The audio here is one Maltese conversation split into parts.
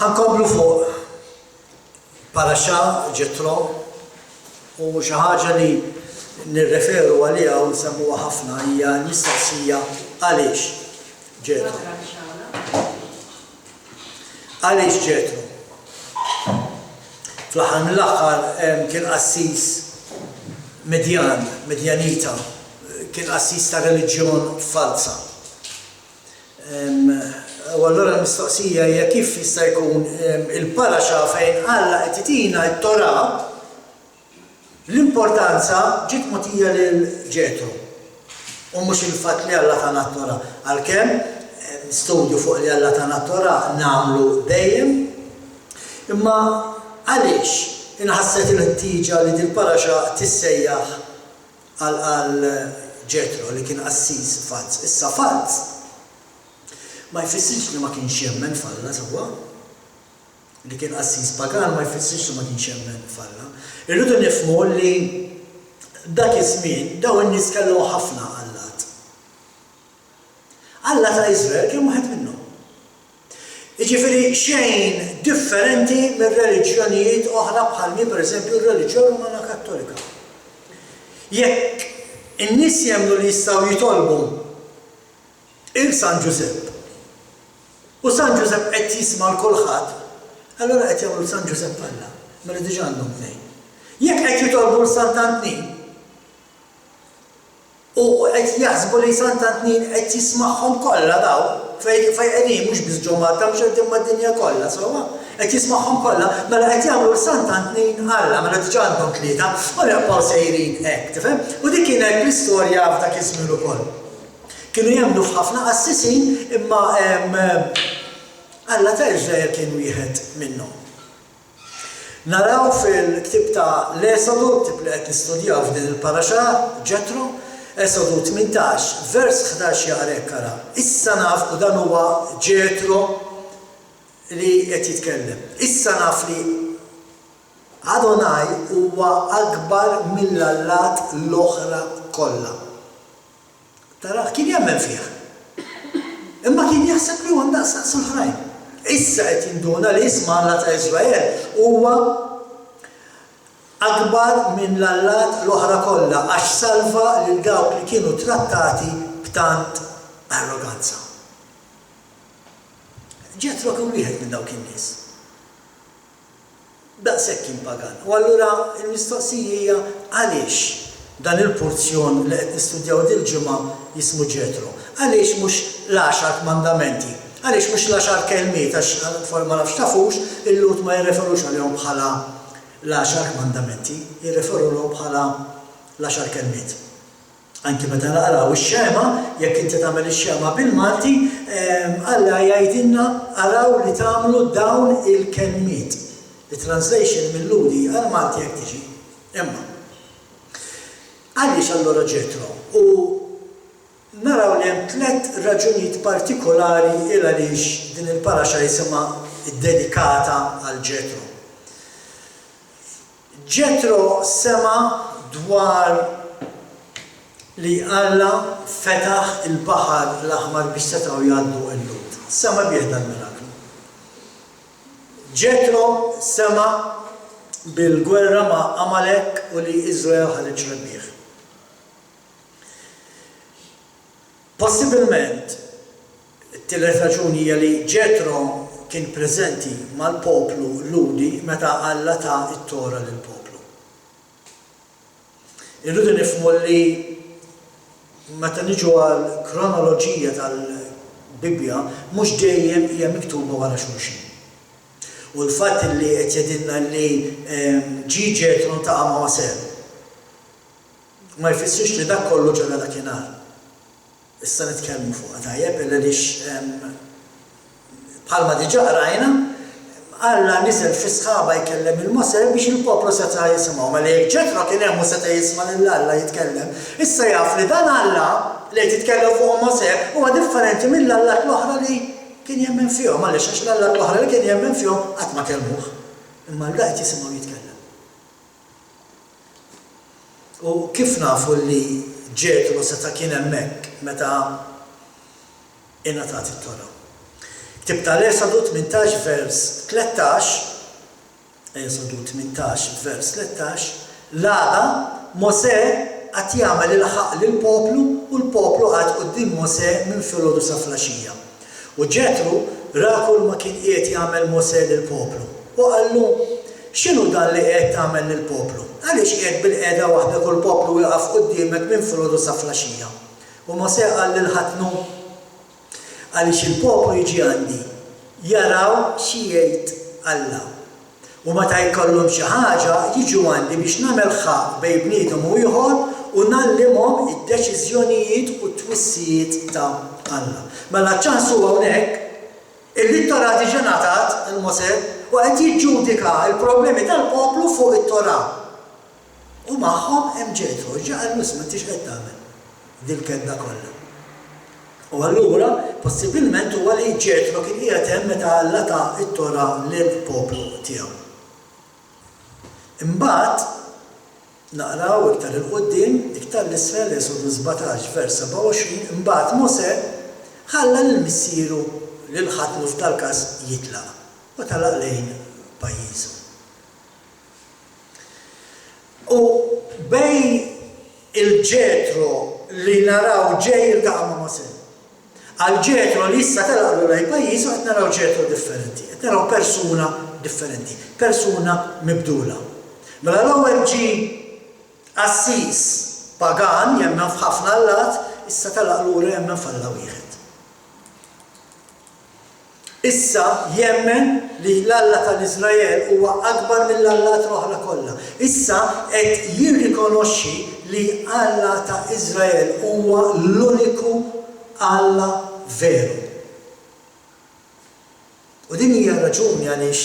Ħankomplu fuq Paraxxa Ġetro u xi ħaġa li nirreferu għaliha u nsemmuha ħafna hija l-mistoqsija għaliex Ġetro. Għaliex Ġetro? Fl-aħħar mill-aħħar kien qassis medjanita, kien qassis ta' reliġjon falsa. U allura l-mistoqsija hija kif jista' jkun il-Paraxxa fejn Alla qed itina t-Torah l-importanza ġiet mogħtija lil Ġetro. U mhux il-fatt li Alla tagħna t-Torah. Għalkemm studju fuq li Alla tagħna t-Torah nagħmlu dejjem, imma għaliex inħasset il-ħtieġa li dil-Paraxxa tissejjaħ għal Ġetro li kien qassis falz. Issa falz ma jfissirx li ma kienx jemmen falla sewwa. Li kien qassis pagan ma jfissirx li ma kienx jemmen falla. Irridu nifhmu li dak iż-żmien dawn in-nies kellhom ħafna allat. Alla ta' Iżrael kien waħed minnhom. Jiġifieri xejn differenti mir-reliġjonijiet oħra bħal pereżempju r-reliġjon Rumana Kattolika. Jekk in-nies jemmnu li jistgħu jitolbu il-San Giuseppe u San Giuseppe qed jisma' l kulħadd, allura qed jagħmlu San Giuseppe Alla, mela diġà għandhom tnejn. Jekk qed jitolbu l-Sant'Antnin u qed jaħsbu li Sant'Antnin qed jismagħhom kollha daw fejn qegħdin mhux biss ġumgħat mhux qegħdin mad-dinja kollha sewwa, qed jismagħhom kollha, mela qed jagħmlu l-Sant'Antnin Alla, mela diġà għandhom tlieta, u jaqgħu sejrin hekk, tifhem? U dik kienet l-istorja f'dak iż-żmien ukoll. Kienu jemmnu f'ħafna qassisin imma Alla ta' Iżrael kien wieħed minnhom. Naraw fil-ktib ta' l-Esodu, ktib li qed nistudjaw f'din il-Paraxxa Ġetro, Esodu 18, vers 11 jaqrek ara. Issa naf u dan huwa Ġetro li qed jitkellem. Issa naf li Adonai huwa akbar mill-allat l-oħra kollha. Taraħ kien jemmen fih. Imma kien jaħseb li huwa ndaqsaq l-oħrajn. Issa qed jinduna li isma' Alla ta' Iżrael huwa akbar minn l-allat l-oħra kollha għax salva lil dawk li kienu trattati b'tant arroganza. Ġetro kien wieħed minn dawk in-nies. Daqshekk kien pagan. U allura l-mistoqsija hija għaliex dan il-porzjon li qed nistudjaw dil-ġimgħa jismu Ġetro. Għaliex mhux l-10 mandamenti? Għaliex mhux l-10 kelmiet għax ma nafx tafux il-Lut ma jirreferux għalihom bħala l-10 mandamenti, jirreferulhom bħala l-10 kelmiet. Anki meta naqraw ix-xema, jekk inti tagħmel ix-xema bil-Malti, Alla jgħidilna araw li tagħmlu dawn il-kelmiet. Il-translation mill-Ludi għal-Malti jekk tiġi. Imma għaliex allura Ġetro? U naraw li hemm 3 raġunijiet partikolari il għaliex din il-Paraxxa jisimha dedikata għal Ġetro. Ġetro sema dwar li Alla fetaħ il-Baħar l-Aħmar biex setgħu jgħaddu l-Lut. Sema bih dan miraklu. Ġetro sema bil-gwerra ma' Amalek u li Iżrael ħareġ rebbieħ. Possibilment, it-tielet raġuni hija li Ġetro kien preżenti mal-poplu Ludi meta Alla ta' it-Tora lill-poplu. Irridu nifhmu li meta niġu għall kronoloġija tal-Bibja mhux dejjem hija miktuba wara xulxin. U l-fatt li qed jgħidilna li ġie Ġetro ntaqa' ma' Mosè ma jfissirx li dak kollu ġara dakinhar. Issa nitkellmu fuqha tajjeb għaliex bħalma diġà qrajna Alla niżel fi sħaba jkellem il-Mosè biex il-poplu seta' jisimgħu. Ma li jekk Ġetro kien hemm u seta' jisma' lil Alla jitkellem. Issa jaf li dan Alla li qed jitkellem fuq Mosè huwa differenti mill-Allat l-oħra li kien jemmen fihom, għaliex għax l-Allat l-oħra li kien jemmen fihom qatt ma kellmuh. Imma l qed jisimgħu jitkellem. U kif nafu li Ġetro seta' kien hemmhekk meta ingħatat it-Tora? Ktib tal-Esodu 18 vers 13, Esodu 18 vers 13, l-għada Mosè qed jagħmel il-ħaq lill-poplu u l-poplu qgħad quddiem Mosè minn filgħodu sa flaxija. U Ġetru ra kull ma kien qiegħed jagħmel Mosè lill-poplu. U qallu x'inhu dan li qiegħed tagħmel lill-poplu? Għaliex qiegħed bil-qiegħda waħdek u l-poplu jaqaf quddiemek minn filgħodu sa flaxija. U Mosè qal lil ħatnu għaliex il-poplu jiġi għandi jaraw xi jgħid Alla. U meta jkollhom xi ħaġa jiġu għandi biex nagħmel ħaq bejn bniedem u ieħor u nallimhom id-deċiżjonijiet u t-twissijiet ta' Alla. Mela ċansu hawnhekk il-Torra diġà ngħatat il-Mosè u qed jiġġudika l-problemi tal-poplu fuq it-Torra. U magħhom hemm Ġetru, ġaqal musma tix qed tagħmel dil-kedda kollha. U allura possibilment huwa li Ġetru kien qiegħed hemm meta Alla ta' it-Torra lill-poplu tiegħu. Imbagħad naqraw iktar il-qudiem iktar l-isfel Esodu 17 vers 27 imbagħad Mosè ħalla l-missieru lil ħatnu f'dal-każ jitlaq u talaq lejn pajjiżu. U bejn il-Ġetru li naraw ġej il-taqa' ma' Mosè għal Ġetru li issa talaq lejn pajjiżu qed naraw Ġetru differenti, qed naraw persuna differenti, persuna mibdula. Mela l-ewwel ġie Assis pagan jemmen f'ħafna allat, issa talaq lura jemmen f'Alla wieħed. Issa jemmen li l-Alla tal-Iżrael huwa akbar mill-allat l-oħra kollha. Issa qed jirrikonoxxi li Alla ta' Iżrael huwa l-uniku Alla veru. U din hija raġuni għaliex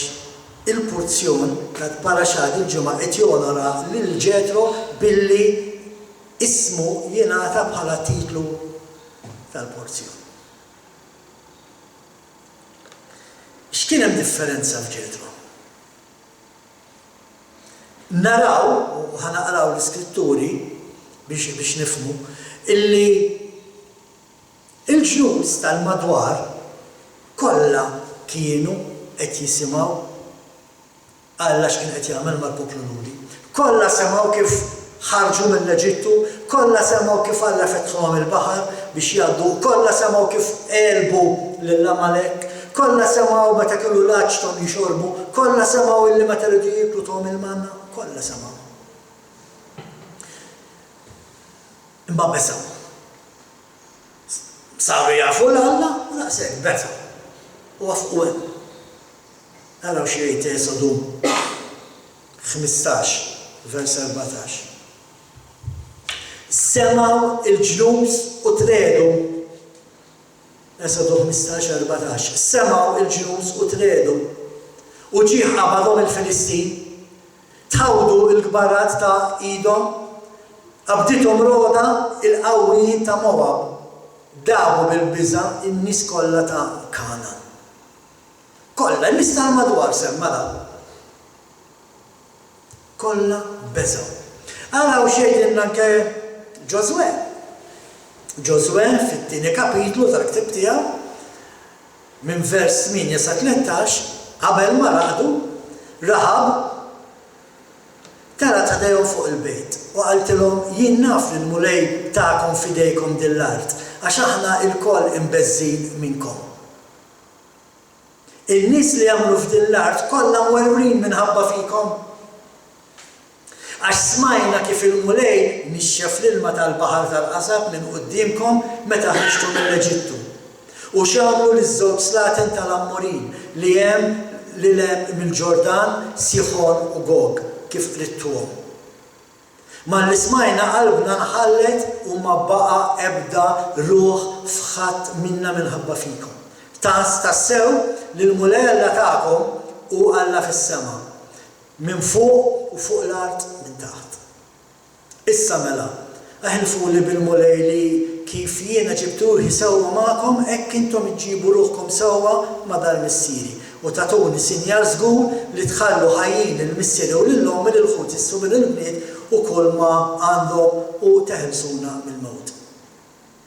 il-porzjon tal-paraxat il-ġimgħa qed jonora lil Ġetru billi ismu jingħata bħala titlu tal-porzjon. X'kien hemm differenza f'Ġetru? Naraw, u ħanaqraw l-iskritturi biex nifhmu, illi il-ġnus tal-madwar kollha kienu qed jisimgħu Alla x'kien qed jagħmel mal-poplu luri. Kollha semgħu kif ħarġu mill-Eġittu, kollha semgħu kif Alla fetħhom il-baħar biex jgħaddu, kollha semgħu kif qelbu lill-Amalek, kollha semgħu meta kienu l-għaġ jixorbu, kollha semgħu illi meta rridu jieklu thom il-manna, kollha semgħu. Imma besaw. Saru jafu l-Alla u daqshekk besaw. U wafqu hemm. Naraw xi jgħid Esodu 15 vers 14. Semgħu il-ġnus u tredu. Esodu 15-14. Semgħu il-ġnus u tredu. U ġie qabadhom il-Filistin, tawdu il-gbarat ta' idhom, qabdithom roda il-qawwijiet ta' Moab, dabu bil-biża' in-nies kollha ta' Kanaan. Kolla, n-nies tal-madwar semma da. Kolla beżaw. Araw xejdinna anke Ġoswe. Ġoswe fit-tieni kapitlu tal-ktib tiegħu minn vers 8 sa 13 qabel ma raqdu Rahab tara tadejhom fuq il-bejt u qaltilhom jien naf li l-mulej tagħkom f'idejkom din l-art għax aħna l-koll imbeżżin minnkom. Il-nies li jagħmlu f'din l-art kollha mwerwrin minħabba fikom. Għax smajna kif il-mulej mixxef l-ilma tal-baħar tal-qasab minn qudiemkom meta ħriġtu mill-Eġittu. U x'għamlu liż-żewġ slatin tal-Ammorin li hemm lil hemm mill-Ġordan, Sihon u Gog kif qrittuhom. Ma li smajna qalbna nħallet u ma baqa' ebda ruħ f'ħadd minna minħabba fikom. Tassew li l-mulej Alla tagħkom u Alla fis-sema, minn fuq u fuq l-art minn taħt. Issa mela, aħlfu li bil-mulej li kif jiena ġibtuhi sewwa magħkom hekk intom iġġibu ruħkom sewwa ma' dal-missieri u tagħtuni sinjal żgur li tħallu ħajjin il-missieri u lilhom mill-ħut issu mill-bniet u kull ma għandhom u teħilsuna mill-mewt.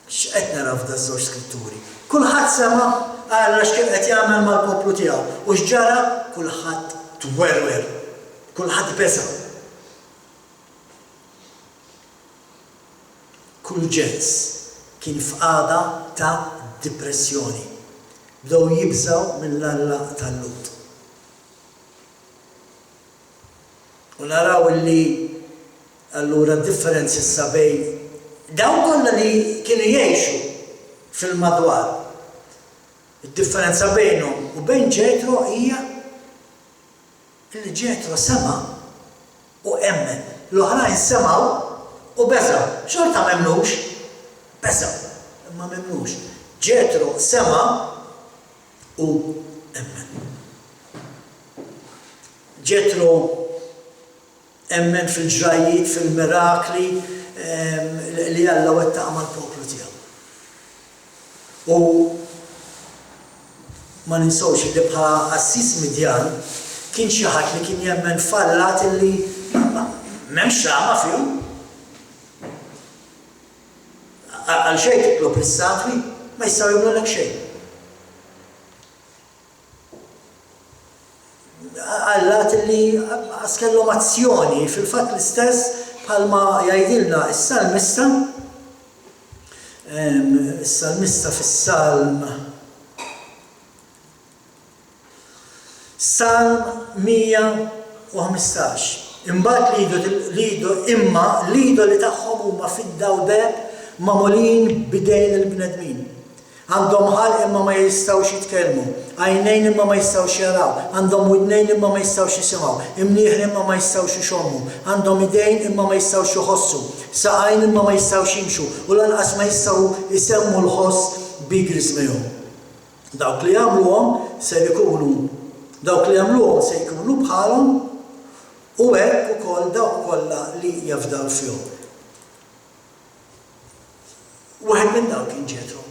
X'qed naraw f'daż-żewġ skritturi? Kulħadd sema' għalla x'kien qed jagħmel mal-poplu tiegħu. U x'ġara? Kulħadd twerwer, kulħadd besa. Kull ġens kien f'qagħda ta' depressjoni. Bdew jibżgħu mill-Alla tal-Lut. U naraw li allura d-differenzi issa bejn dawn kollha li kienu jgħixu fil-madwar. Id-differenza bejnhom u bejn Ġetro hija li Ġetro sema' u emmen. L-oħrajn semgħu u beżgħu. Xorta m'hemmnux, beżgħu, imma m'hemmnux. Ġetro sema' u emmen. Ġetro emmen fil-ġrajiet, fil-mirakli li Alla wettaq mal-poplu tiegħu. U ma ninsawx li bħala Assis Midjan kien xi ħadd li kien jemmen fallat li m'hemmx rama fihom. Għal xejn titlob lis-satwi ma jistgħu jagħmlulek xejn. Għallat li għaskellhom azzjoni fil-fatt l-istess bħalma jgħidilna is-salmista fis-Salm 115. Imbagħad lidu li tagħhom huma fid-dawdeb magħmulin bidejn il-bnedmin. Għandhom ħalq imma ma jistgħux jitkellmu, għajnejn imma ma jistgħux jaraw, għandhom widnejn imma ma jistgħux jisimgħu, imnieħ imma ma jistgħux ixommu, għandhom idejn imma ma jistgħux iħossu, saqajn imma ma jistgħux jimxu u lanqas ma jistgħu jsemmu l-ħoss bi grismihom. Dawk li jagħmluhom se jkunu bħalhom u hekk ukoll dawk kollha li jafdaw fihom. Waħed minn dawk kien Ġetro.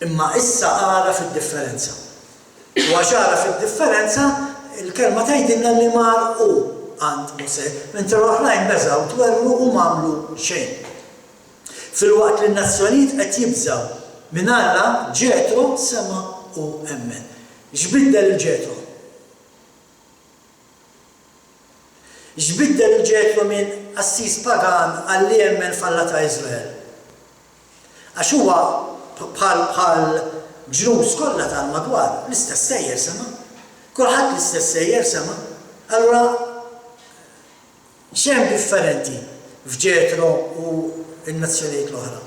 Imma issa ara fid-differenza. U għax ara fid-differenza, il-kelma tgħidilna li mar u għand Mose, mentre l-oħrajn beżgħu twerru u m'għamlu xejn. Filwaqt li n-nazzjonijiet qed jibżgħu minn Alla, Ġetro sema' u emmen. X'biddel il-Ġetro? X'biddel il-Ġetro minn Assis pagan għalli emmen f'Alla ta' Iżrael? Għax huwa bħal ġnus kollha tal-madwar l-istess sejjer sema'. Kulħadd l-istess sejjer sema'. Allura x'hemm differenti f'Ġetro u n-nazzjonijiet l-oħra?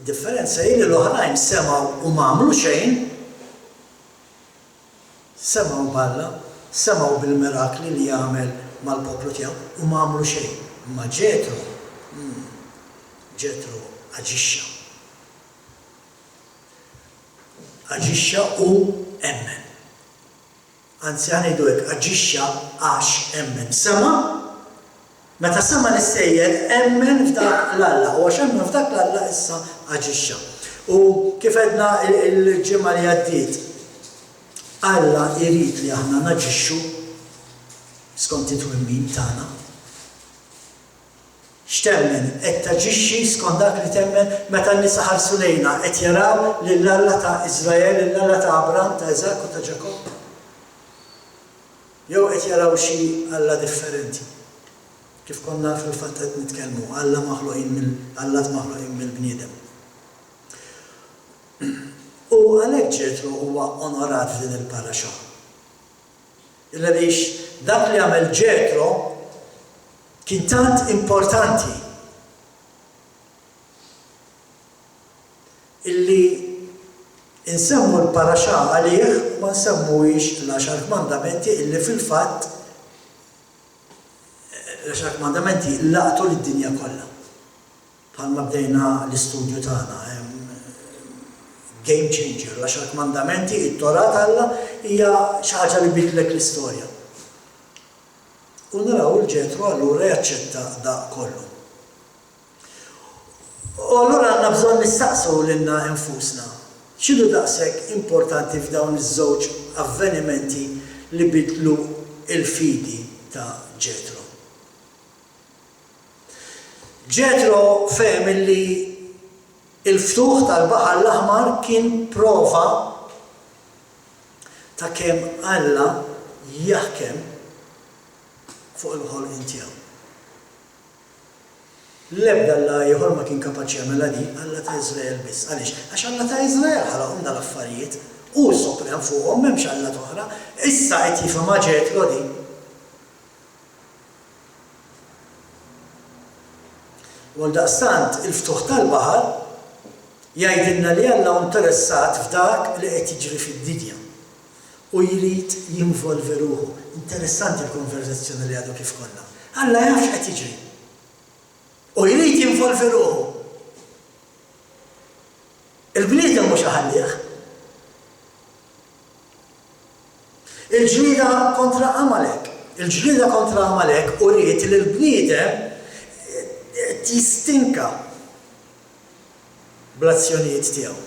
Id-differenza hi li l-oħrajn semgħu u m'għamlu xejn, semgħu b'Alla, semgħu bil-mirakli li jagħmel mal-poplu tiegħu u m'għamlu xejn. Imma Ġetro aġixxa. Aġixxa u emmen. Anzi ngħidu hekk, aġixxa għax emmen. Sema' meta sema' nissejjer emmen f'dak l-Alla u għax emmen f'dak l-Alla issa aġixxa. U kif għedna il-ġimgħa li għaddiet, Alla jrid li aħna naġixxu skont it-twemmin tagħna. X'temmen qed taġixxi skont dak li temmen meta n-nisa ħarsu lejna qed jaraw lill-Alla ta' Iżrael, lill-Alla ta' Abraham, ta' Eżak u ta' Ġakob. Jew qed jaraw xi Alla differenti. Kif konna fil-fatt qed nitkellmu, Alla maħluqin mill-bniedem. U għalhekk Ġetro huwa onorat f'din il-paraxa. Għaliex dak li għamel Ġetro kien tant importanti illi insemmu l-paraxa għalih u ma nsemmuhiex l-10 mandamenti illi fil-fatt l-10 mandamenti laqtu lid-dinja kollha. Bħalma bdejna l-istudju tagħna game changer, l-10 mandamenti, it-Torah Alla hija xi ħaġa li bidlek l-istorja. U naraw il-Ġetro allura jaċċetta da kollu. U allura għandna bżonn nistaqsu lilna infusna. X'inhu daqshekk importanti f'dawn iż-żewġ avvenimenti li bidlu il-fidi ta' Ġetro. Ġetro fehem illi Il-ftuħ tal-Baħar l-Aħmar kien prova ta' kemm Alla jaħkem fuq il-ħolqien tiegħu. L-ebda Alla ieħor ma kien kapaċi jagħmilha di Alla ta' Iżrael biss. Għaliex? Għax Alla ta' Iżrael ħalaqhom dal-affarijiet u s-soprem fuqhom m'hemmx Alla oħra, issa qed jifhimha Ġetro di. Għaldaqstant il-ftuħ tal-baħar jgħidilna li Alla interessat f'dak li qed jiġri fid-dinja u jrid jinvolvi ruħu. Interessanti l-konverzazzjoni li għadu kif konna. Alla jaf x'qed jiġri. U jrid jinvolvi ruħu. Il-bniedem mhux ħallih. Il-ġlieda kontra Amalek. Il-ġlieda kontra Amalek u rrid li l-bniedem jistinka bl-azzjonijiet tiegħu.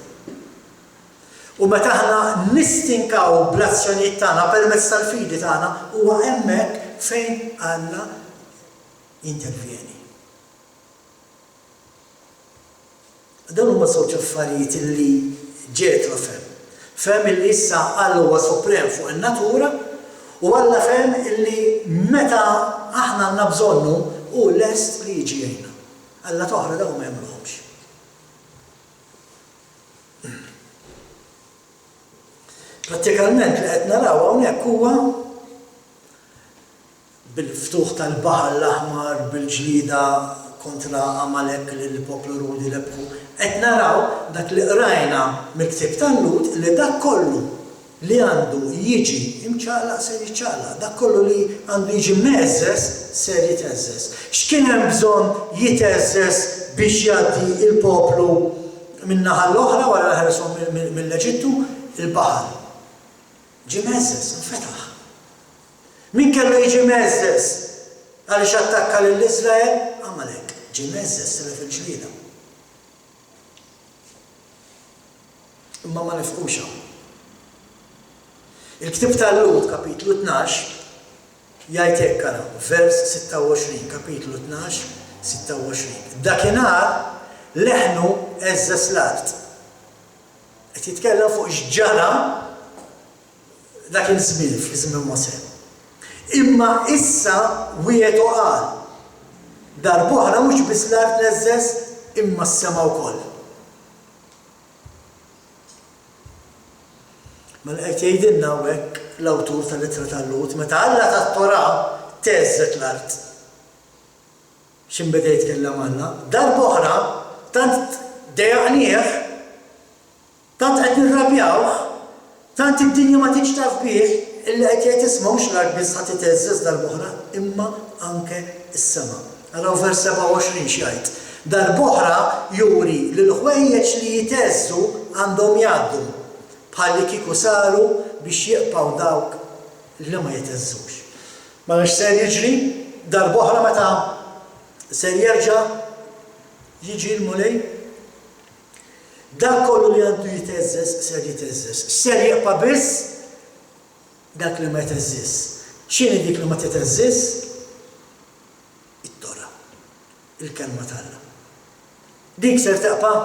U meta aħna nistinkaw bl-azzjonijiet tagħna permezz tal-fidi tagħna huwa hemmhekk fejn Alla jintervjeni. Dan huma żewġ affarijiet li Ġetro fehm. Fehm illi issa Alla huwa suprem fuq in-natura u Alla fehm illi meta aħna għandna bżonnu hu lest li jiġi jgħinna. Alla toħra dawn ma jagħmluhomx. Prattikalment li qed naraw hawnhekk huwa bil-ftuħ tal-Baħar l-Aħmar, bil-ġlieda kontra Amalek li l-poplu rudi lebħu. Qed naraw dak li qrajna mill-ktieb tal-Lut li dak kollu li għandu jiġi imċaqlaq ser jiċċaqlaq, dak kollu li għandu jiġi meżżes ser jiteżżes. X'kien hemm bżonn jiteżżes biex jgħaddi il-poplu min-naħa l-oħra wara li ħareshom mill-Eġittu? Il-baħar. Ġie meżżes, infetaħ. Min kellu jiġi meżżes għaliex attakka lill-Iżrael? Amalek. Ġie meżżes telef il-ġlieda. Imma ma nifhmux hawn. Il-Ktieb tal-Lut, kapitlu 12, jgħid hekk ara, vers 26, kapitlu 12, 26. Dakinhar leħnu eżżes l-art. Qed jitkellem fuq x'ġara dak il-żmien fl-żmien Mosè. Imma issa wieħed qal darb'oħra mhux biss l-art neżżes imma s-sema wkoll. Mela qed jgħidilna hawnhekk l-awtur tal-Ittra tal-Lut meta Alla tat-Torà teżżet l-art. X'inbeda jitkellem Alla? Darb'oħra tant dejaqnieh, tant qed nirrabjawh, tant id-dinja ma tiġ taf bih illi qed jgħid isma' mhux l-art biss ħadd iteżżes darb'oħra imma anke s-sema. Araw vers 27 x'jgħid. Darb'oħra juri li l-ħwejjeġ li jiteżżu għandhom jgħaddu bħalli kieku saru biex jiqpaw dawk li ma jiteżżux. Ma nix ser jiġri darb'oħra meta ser jerġa' jiġi l-mulej. Dak kollu li għandu jiteżżes ser jiteżżes. Ser jiqpa' biss dak li ma jiteżżis. X'inhi dik li ma titeżżis? It-Torah, il-kelma tal-Alla. Dik ser teqpa'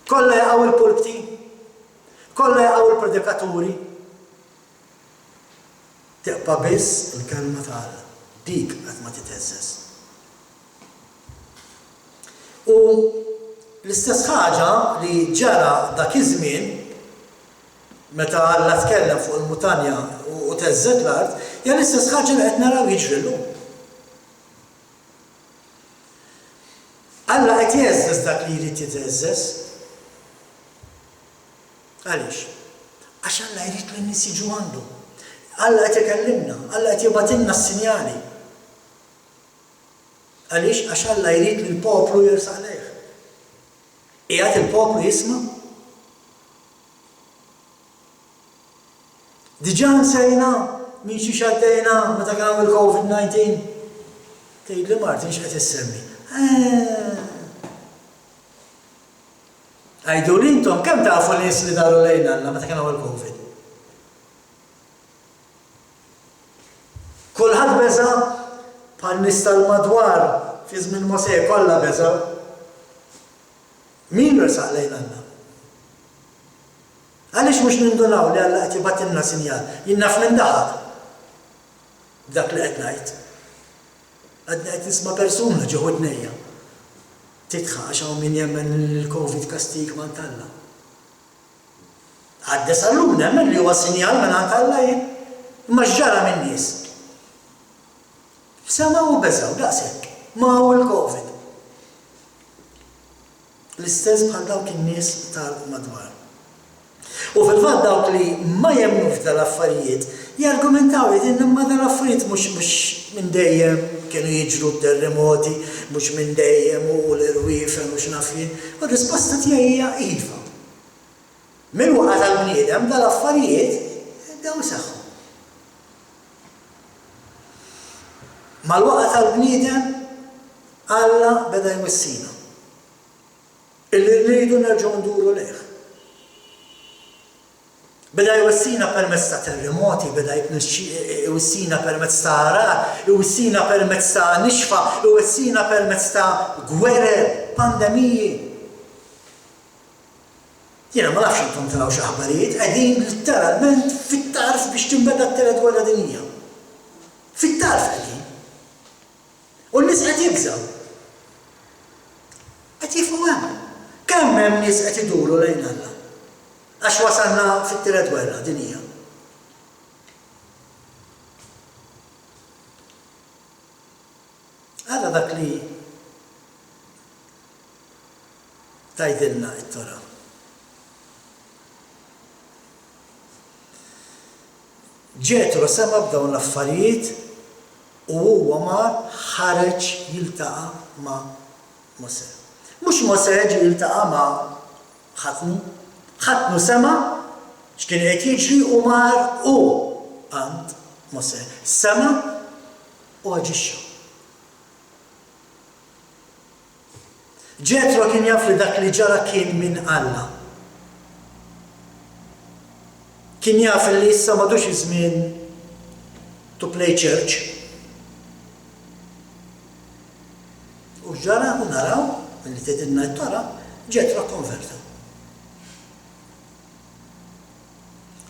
kollha jaqgħu il-pulpti, kollha jaqgħu il-predikaturi. Teqpa' biss il-kelma tal-Alla. Dik qed ma titeżżes. U l-istess ħaġa li ġara dak iż-żmien meta Alla tkellem fuq il-mutanja u teżżet l-art, hija l-istess ħaġa li qed naraw jiġri llum. Alla qed jeżżes dak li jrid jiteżżes. Għaliex? Għax Alla jrid li n-nies jiġu għandu. Alla qed ikellimna, Alla qed jibgħatilna s-sinjali. Għaliex? Għax Alla jrid li l-poplu jersaq lejh. Qiegħed il-poplu jisma'? Diġà nsejna min xi xaddejna meta kien hawn il-COVID-19. Tgħidli Martin x'qed issemmi. Għajdu li intom kemm tafu n-nies li daru lejna Alla meta kien hawn il-COVID. Kulħadd beża' bħal nies tal-madwar fi żmien Mosè kollha beżgħu. Min resaq lejn Alla? Għaliex mhux nindunaw li Alla qed jibgħatilna sinjal, jinnaf minn daħaq dak li qed ngħid. Għadna qed nisma' persuna ġew ودنejja. Titħaq għax hawn min jemmen il-Covid kastig ma' Alla. Għadda sal-lum nemmen li huwa sinjal minn Alla jien, imma x'ġara min-nies. Semaw u beżaw daqshekk, ma' hu l-Covid. L-istess bħal dawk in-nies tal-madwar. U fil-fatt dawk li ma jemmnux dal-affarijiet jargumentaw jgħidin imma dal-affarijiet mhux minn dejjem kienu jiġru terremoti, mhux minn dejjem u l-irwiefen u x'naf jien. U r-risposta tiegħi hija iva. Mill-waqgħa tal-bniedem dal-affarijiet dawn saħħu. Mal-waqgħa tal-bniedem Alla beda jwissina. Illi rridu nerġgħu nduru lejh. Beda jwissina permezz ta' terremoti, beda jwissina permezz ta' arar, jwissina permezz ta' nixfa, jwissina permezz ta' gwerer, pandemiji. Jiena ma nafx intom taraw xi aħbarijiet, qegħdin literalment fit-tarf biex tinbeda t-tielet gwerra dinjija. Fit-tarf qegħdin. U n-nies qed jibżgħu. Qed jifhmu hemm. Kemm hemm nies qed iduru lejn Alla? Għax wasalna fit-tielet gwerra dinjija. Alla dak li tgħidilna t-Tora. Ġetro sema b'dawn l-affarijiet u huwa mar ħareġ jiltaqa' ma' Mosè. Mhux Mosè ġie jiltaqa' ma' ħatnu. ħatnu sema x'kien qed jiġri u mar u għand Mosè. Sema u aġixxa. Ġetro kien jaf li dak li ġara kien minn Alla. Kien jaf li issa m'għadux iż-żmien to play church. U ġara u naraw li tgħidilna t-Tora Ġetro konverta.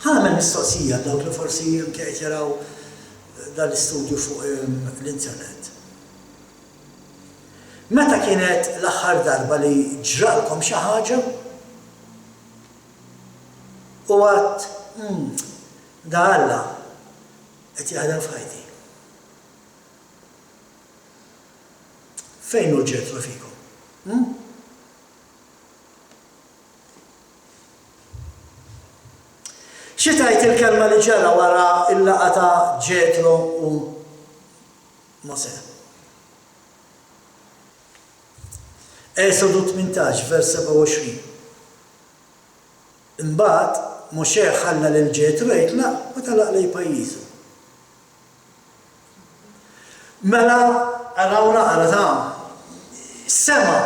Ħamel mistoqsija dawk li forsi qed jaraw dal-istudju fuq l-internet. Meta kienet l-aħħar darba li ġralkom xi ħaġa u għadt da Alla qed jaħdem f'ħajti. Fejn hu Ġetro fikom? Xi tgħid il-kelma li ġara wara l-laqgħa ta' Ġetro u Mosè? Esodu 18, vers 27. Imbagħad Mosè ħalla lil Ġetro jitlaq u talaq lejn pajjiżu. Mela araw naqra ta' sema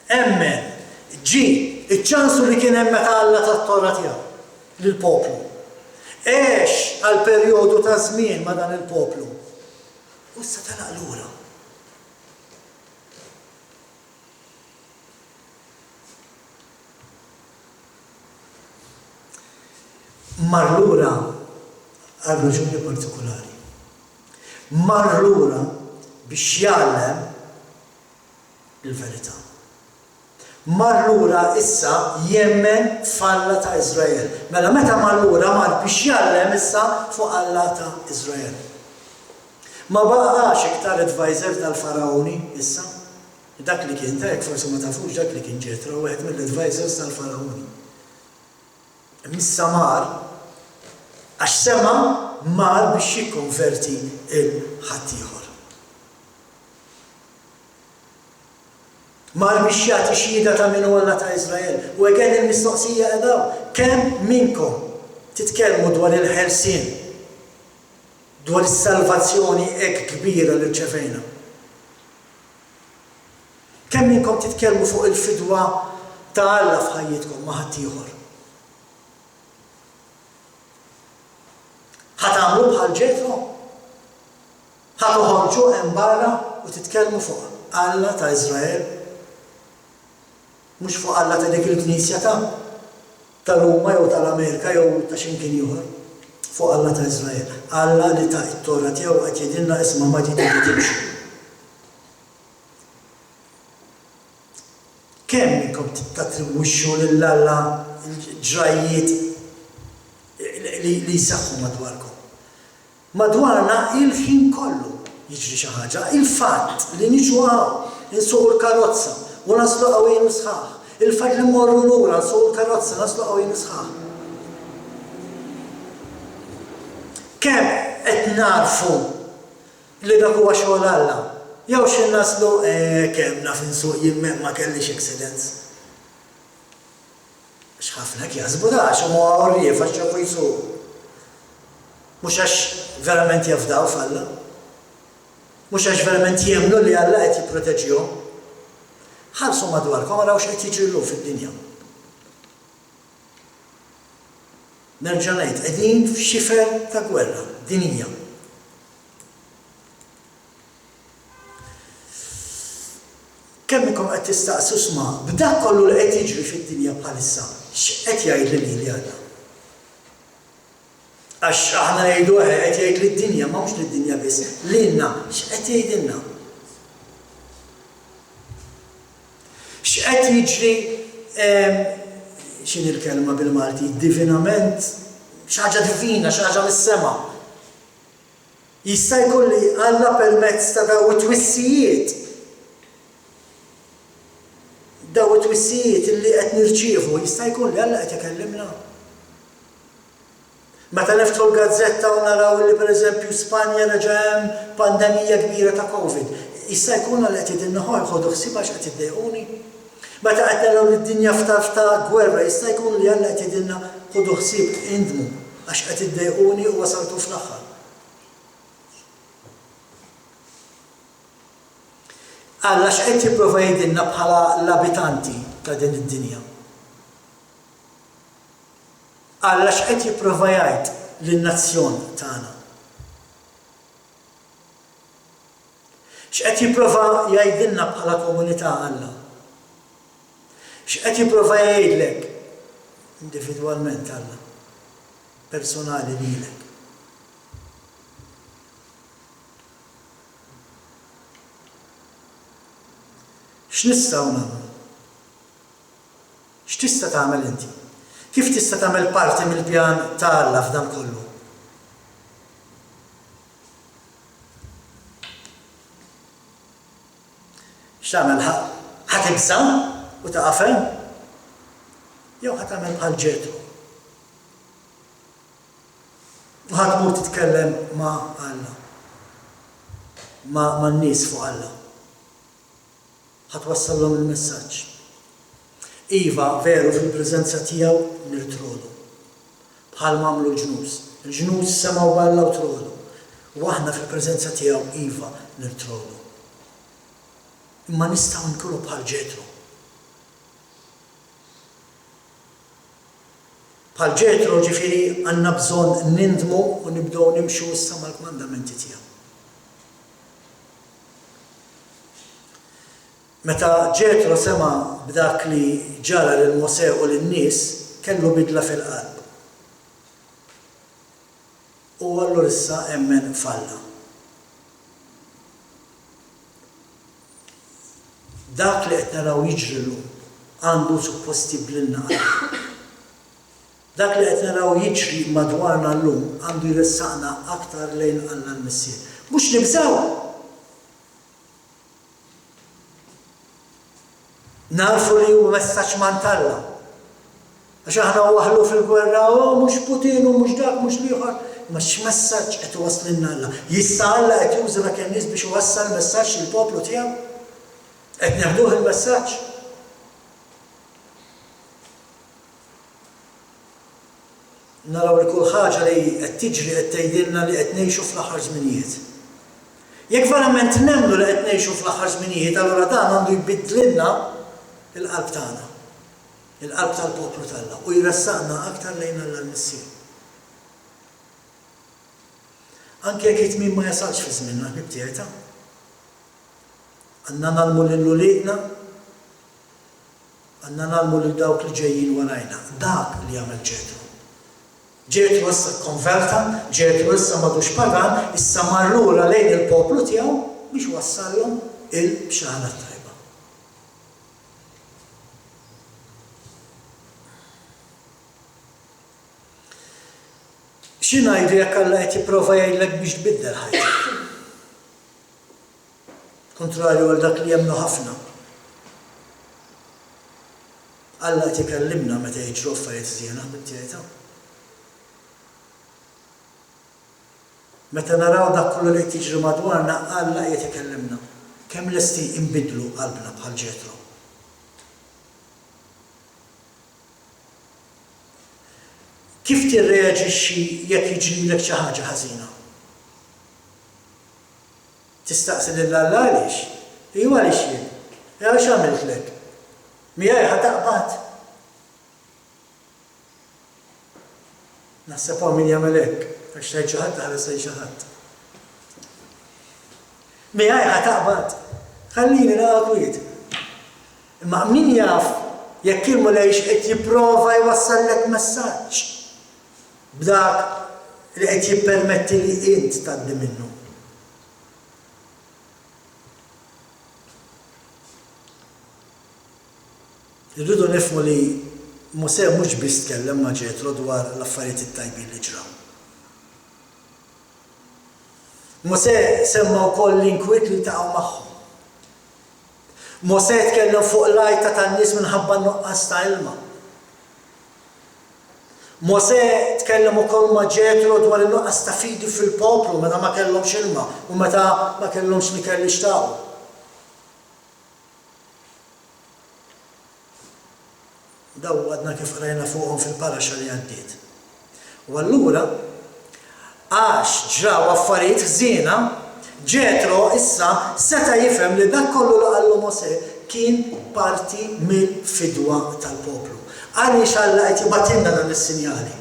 emmen ġi iċ-ċansu li kien hemm meta Alla tat-Tora tiegħu lill-poplu. Għex għal perjodu ta' żmien ma' dan il-poplu. U issa talaq lura. Mar lura għal raġuni partikolari. Mar lura biex jgħallem il-verità. Mar lura issa jemmen f'Alla ta' Iżrael. Mela meta mar lura mar biex jgħallem issa fuq Alla ta' Iżrael. Ma baqax iktar advisor tal-Faraoni issa. Dak li kien ta' forsi ma tafux dak li kien Ġetro wieħed mill-advisors tal-Faraoni. Issa mar għax sema mar biex jikkonverti il-ħaddieħor. Mar biex jagħti xhieda ta' min huwa Alla ta' Iżrael. U għen il-mistoqsija edaw, kemm minnkom titkellmu dwar il-ħelsien, dwar is-salvazzjoni hekk kbira li rċevejna? Kemm minnkom titkellmu fuq il-fidwa ta' Alla f'ħajjitkom ma' ħaddieħor? ħatamlu bħal Ġetro? ħatoħorġu hemm barra u titkellmu fuq Alla ta' Iżrael? Mhux fuq Alla ta' dik il-Knisja ta' Ruma jew tal-Amerika jew ta' x'imkien ieħor. Fuq Alla ta' Iżrael. Alla li ta' it-Tora tiegħu qed jgħidilna isma' ma trid timxu. Kemm minnkom tattribwixxu lil Alla l-ġrajiet li jsaħħu madwarkom? Madwarna il-ħin kollu jiġri xi ħaġa. Il-fatt li niġu insuqu l-karozza u naslu qawwin sħaħ. Il-fatt li mmorru lura nsuqu l-karozza naslu qawwin sħaħ. Kemm qed narfu li dak huwa xogħol Alla? Jew xi naslu kemm naf insuq jien ma kellix accidents. Għax ħafna jaħsbu da għax huma għorrief għax ġabu jsuqu. Mhux għax verament jafdaw f'Alla. Mhux għax verament jemnu li Alla qed jipproteġihom. Ħarsu madwarkom araw x'qed jiġri fid-dinja. Nerġa' ngħid qegħdin f'xifer ta' gwerra dinjija. Kemm inkom qed tistaqsu sma' b'dak kollu li qed jiġri fid-dinja bħalissa, x'qed jgħid lili Alla? Għax aħna ngħidu qed jgħid lid-dinja, ma mhux lid-dinja biss, lilna x'qed jgħidilna? X'qed jiġri x'inhi l-kelma bil-Malti, divinament, xi ħaġa divina, xi ħaġa mis-sema. Jista' jkun li Alla permezz ta' daw it-twissijiet illi qed nirċievu, jista' jkun li Alla qed ikellimna. Meta neftħu l-gazzetta u naraw li pereżempju Spanja reġa' hemm pandemija kbira ta' Covid, jista' jkun li qed jgħidilna ħodu ħsieb għax qed iddejquni. Meta qed naraw li d-dinja f'ta' gwerra, jista' jkun li Alla qed jgħidilna ħodu ħsieb indmu għax qed iddejquni u wasaltu fl-aħħar. Alla x'qed jipprova jgħidilna bħala l-abitanti ta' din id-dinja. Alla x'qed jipprova jgħid lin-nazzjon tagħna. X'qed jipprova jgħidilna bħala komunità Alla. X'qed jipprova jgħidlek individwalment Alla, personali lilek. X'nistgħu nagħmlu? X'tista' tagħmel inti? Kif tista' tagħmel parti mill-pjan ta' Alla f'dan kollu? X'tagħmel ħatibsa u taqafel? Jew ħatagħmel bħal Ġetro. U ħatmur titkellem ma' Alla. Ma' n-nies fuq Alla. Ħatwassallhom il-messaġġ. Iva, veru fil-preżenza tiegħu nirtrodu. Bħal mamlu l-ġnus. Il-ġnus semgħu Alla u trodu. U aħna fil-preżenza tiegħu iva nirtrodu. Imma nistgħu nkunu bħal Ġetro. Bħal Ġetro ġifieri għandna bżonn nindmu u nibdew nimxu issa mal-kmandamenti tiegħu. Meta Ġetro sema b'dak li ġara lil Mosè u lin-nies, kellu bidla fil-qalb. U allura issa emmen falla. Dak li qed naraw jiġri llum għandu suppost jibdilna Alla. Dak li qed naraw jiġri madwarna llum għandu jressaqna aktar lejn Alla l-Missier. Mhux nibżgħu. Narfu li hu messaġġ man Alla. Għax aħna waħlu fil-gwerra, mhux Putin u mhux dak, mhux ieħor, imma x'messaġġ qed iwasslilna Alla. Jista' Alla qed juża kemm nies biex iwassal messaġġ lill-poplu tiegħu? Qed neħduh il-messaġġ? Naraw li kull ħaġa li qed tiġri qed tgħidilna li qed ngħixu fl-aħħar żminijiet. Jekk verament nemmnu li qed ngħixu fl-aħħar żminijiet, allura dan għandu jbiddlilna il-qalb tagħna, il-qalb tal-poplu tagħna u jressaqna aktar lejn Alla l-Missier. Anke jekk it-tmiem ma jasalx fi żmienna ħbib tiegħi ta'. Għandna nagħmlu lil uliedna, Għandna nagħmlu lil dawk li ġejjin warajna. Dak li jagħmel Ġetro. Ġetro issa konverta, Ġetro issa m'għadux pagan, issa mar lura lejn il-poplu tiegħu biex wassallhom il-bxara tajba. X'ingħidu jekk Alla qed jipprova jgħidlek biex tbiddel ħajtek? Kontrarju għal dak li jemnu ħafna. Alla qed ikellimna meta jiġru affarijiet żiena bit-tjeta. Meta naraw dak kollu li qed jiġri madwarna, Alla qed ikellimna. Kemm lesti inbidlu qalbna bħal Ġetro. Kif tirreaġixxi jekk jiġrilek xi ħaġa ħażina? Tistaqsi lil Alla għaliex? Iwa għaliex jien. Għaliex għamiltlek? Miegħi ħataqbad. Naħseb hawn min jagħmel hekk, għax tgħid xi ħadd ħares xi ħadd. Miegħi ħataqbad. Ħallini naqgħod wied. Imma min jaf jekk il-mulejx qed jipprova jwassallek messaġġ b'dak li qed jippermetti li int tgħaddi minnu. Irridu nifhmu li Mosè mhux biss tkellem ma' Ġetro dwar l-affarijiet it-tajbin li ġraw. Mosè semma wkoll l-inkwiet li taqgħu magħhom. Mosè tkellem fuq l-għajta tan-nies minħabba nuqqas ta' ilma. Mosè tkellem ukoll ma' Ġetro dwar in-nuqqas ta' fidi fil-poplu meta ma kellhomx ilma u meta ma kellhomx ikel li xtaqgħu. Daw għadna kif rajna fuqhom fil-paraxa li għaddiet. U allura, għax ġraw affarijiet ħżiena, Ġetro issa seta' jifhem li dak kollu li qallu Mosè kien parti mill-fidwa tal-poplu. Għaliex Alla qed jibatilna dan is-sinjali.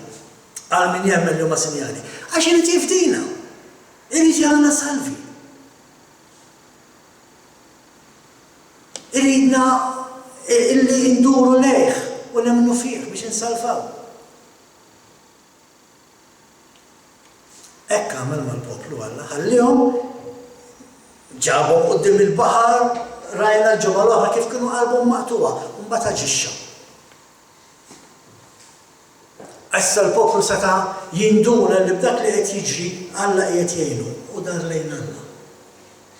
Għal min jemmel li huma sinjali. Għax irid jifdina. Irid jagħmilna salvi. Iridna illi nduru lejh u nemmnu fih biex insalvaw. Hekk għamel mal-poplu Alla, ħallihom ġabhom quddiem il-baħar, rajna l-ġimgħa l-oħra kif kienu qalbhom maqtuwa, u mbagħad aġixxa. Issa l-poplu seta' jinduna li b'dak li qed jiġri Alla qiegħed jgħinu u dar lejn Alla.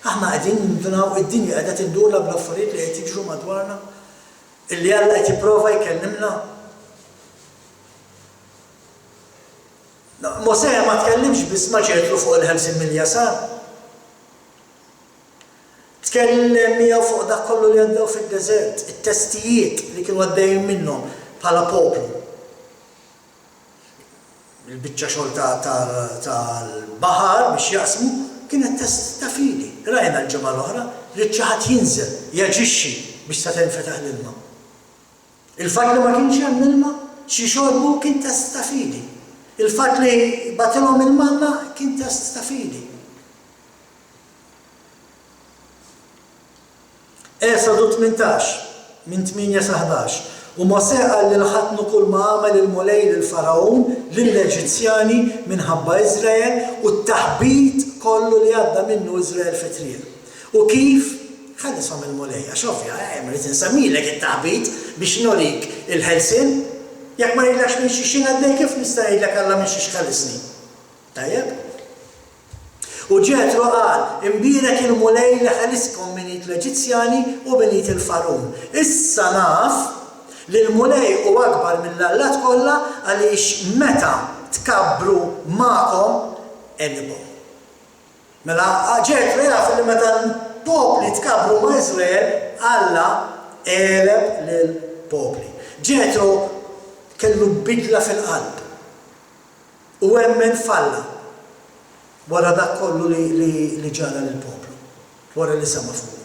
Aħna qegħdin nindunaw id-dinja qiegħda tinduna bl-affarijiet li qed jiġru madwarna. Illi Alla qed jipprova jkellimna. Mosè ma tkellimx biss ma' Ġetro fuq il-50 miljasar. Tkellem miegħu fuq dak kollu li għaddew fid-deżert, it-testijiet li kienu għaddejjin minnhom bħala poplu. Il-biċċa xogħol tal-baħar biex jaqsmu kienet test ta' fidi. Rajna l-ġimgħa l-oħra li xi ħadd jinżel, jaġixxi biex ta' tinfetaħ l-ilma. Il-fatt li ma kienx hemm ilma, xi xorbu kien test ta' fidi. Il-fatt li batilhom il-manna kien test ta' fidi. Esodu 18, minn 8 sa 11. U Mosè qal li ħatnu kull ma għamel il-mulej lill-Farawn lill-Eġizzjani minħabba Iżrael u t-taħbit kollu li għadda minnu Iżrael fit-triq. U kif ħallishom il-mulej, għax ovvja, rrid insammilek it-taħbit biex norik il-ħelsien. Jekk ma ngħidlekx minn xi għaddej kif nista' ngħidlek Alla minn xi ħallisni. Tajjeb? U Ġetro qal, imbierek il-mulej li ħaliskom minit l-Eġizzjani u minit il-Farawn. Issa naf li l-mulej u akbar mill-allat kollha għaliex meta tkabbru magħkom elibhom. Mela Ġetro jaf li meta l-popli tkabbru ma' Iżrael, Alla eleb lill-popli. Ġetro kellu bidla fil-qalb u hemmen falla wara dak kollu li ġara lill-poplu, wara li sema fuq.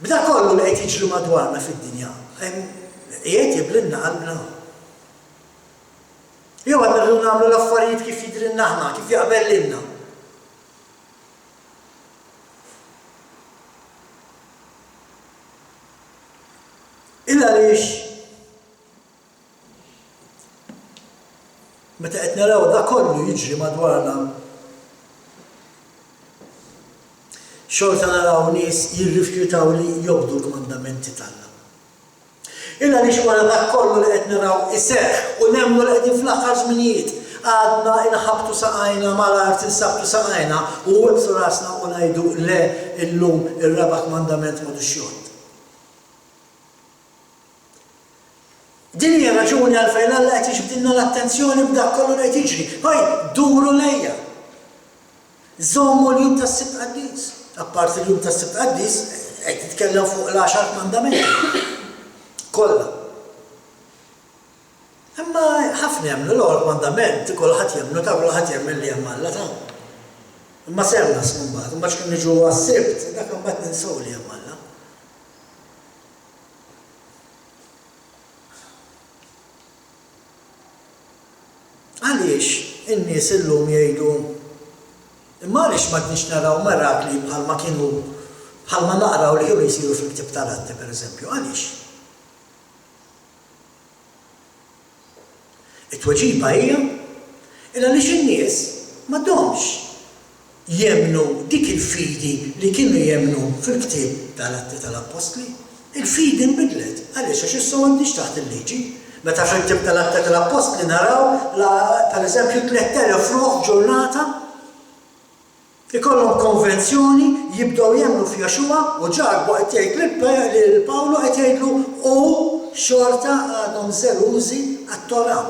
B'da kollu li qed jiġri madwarna fid-dinja, qiegħed jiblinna qalbna. Jew għandna rridu nagħmlu l-affarijiet kif jidrilna aħna, kif jaqbel lilna. Illa għaliex meta qed naraw dak kollu jiġri madwarna xorta naraw nies jirrifjutaw li jobdu l-komandamenti tagħna. Illa għaliex wara dak kollu li qed naraw iseħħ u nemmnu li qegħdin fl-aħħar żminijiet għadna inħabtu saqajna mal-art insabtu saqajna u websu rasna u ngħidu le illum ir-raba' komandament m'għadux jgħod. Din hija raġuni għalfejn Alla qed jiġbdilna l-attenzjoni b'dak kollu li qed jiġri. Ħaj, duru lejja. Żommu l-jum tas-Sibt Qaddis. Apparti l-jum tas-Sibt Qaddis qed titkellem fuq l-10 mandamenti. Kollha. Imma ħafna jemmnu l-ewwel mandament, kulħadd jemmnu ta' kulħadd jemmel li hemm Alla ta'. Imma ser nasmu mbagħad, imma x'kien niġu għas-Sibt, dak imbagħad ninsew li hemm Alla. Għaliex in-nies illum jgħidu imma għaliex ma tnix naraw mirakli bħalma kienu bħalma naqraw li kienu jsiru fil-ktieb tal-Atti pereżempju, għaliex? It-tweġiba hija għaliex in-nies m'għadhomx jemmnu dik il-fidi li kienu jemmnu fil-ktieb tal-Atti tal-Apostli, il-fidi nbidlet. Għaliex għax issa m'għandix taħt il-liġi. Meta fil-ktieb tal-Atti tal-Apostli naraw pereżempju 3000 ruħ ġurnata ikollhom konvenzjoni jibdew jemmnu f'Jaxua u ġarbu qed jgħid lil Pawlu qed jgħidlu u xorta għadhom żelużi għat-Torah.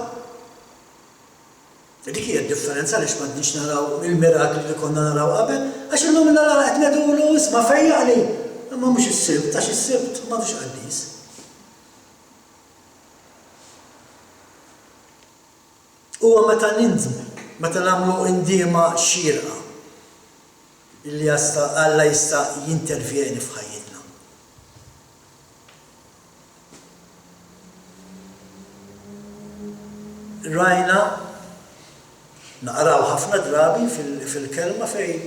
Dik hija d-differenza għaliex m'għandniex naraw il-mirakli li konna naraw qabel, għax illum naraw qed ngħidulu isma' fejjaqli. Imma mhux is-Sibt, għax is-Sibt m'għadux Qaddis. Huwa meta nindmu, meta nagħmlu indiema xierqa illi Alla jista' jintervjeni f'ħajjitna. Rajna naqraw ħafna drabi fil-kelma fejn